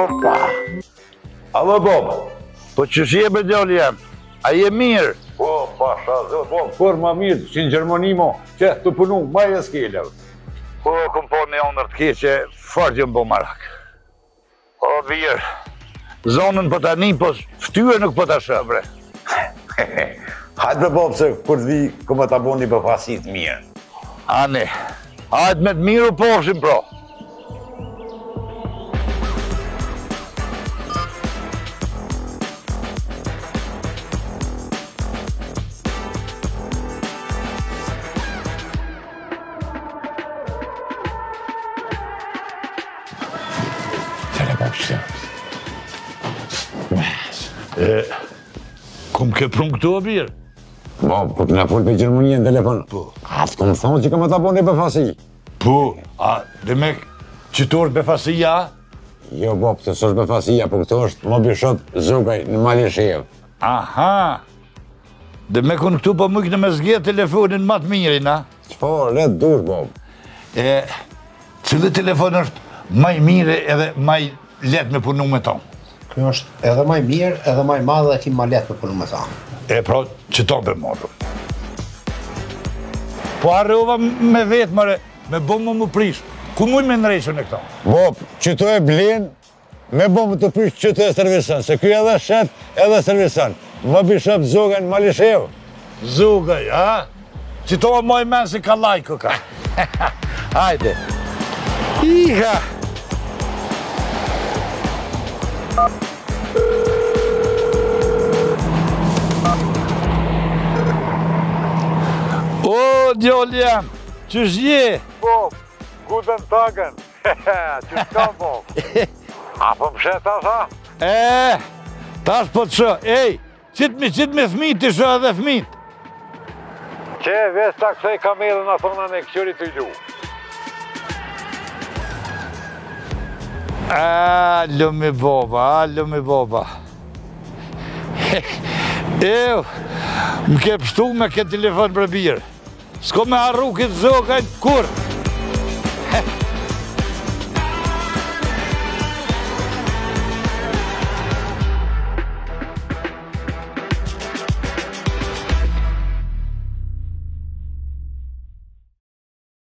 Opa! Alo, Bob, po që shje me djali jam, a je mirë? Po, pasha, Bob, kur ma mirë, që në Gjermani mo, që të punu, ma e s'kelev. Po, këm po një ondër të keqe, farë gjë më bo marak. O, birë, zonën po ta një, po ftyre nuk po ta shëbre. Hajtë me Bob, se kur t'vi, këmë ta bo një befasit mirë. Ani, hajtë me të miru pofshim, pro. Kum ke prun këtu, o birë? Po, po këna full për Gjermani në telefon. Po. Atë këmë thonë që këmë ta bo një befasi. Po, a dhe me qëtor befasia? Jo, Bob, të sot befasia, po këto është më bishot zugaj në Malishev. Aha, dhe me kënë këtu po mujkë me zgjetë telefonin më të mirin, a? Po, letë dush, Bob. Cili telefon është maj mire edhe maj letë me punu me tonë? Kjo është edhe maj mirë, edhe maj madhe dhe ki ma letë me punu me ta. Pra, që to be morru. Po arrova me vetë, mëre, me bomë më prish. Ku muj me nrejshën e këto? Bob, që to e blen, me bomë të prish që to e servisan, se kjo edhe shet, edhe servisan. Më bishop zugaj në Malishev. Zugaj, a? Që to e moj men si ka lajko ka. Hajde. Iha! O, djolë jam, që shje? Bob, guten tagen. Që shka, Bob? A po më shet asa? Tash po të shë. Ej, qitë me fmit të shë edhe fmit. Që veç ta kësej kamerën a thonën e këqëri të gju. Lumi boba. Ew, më ke pështu me këtë telefon për birë. S'ko me arru këtë zogajt kur.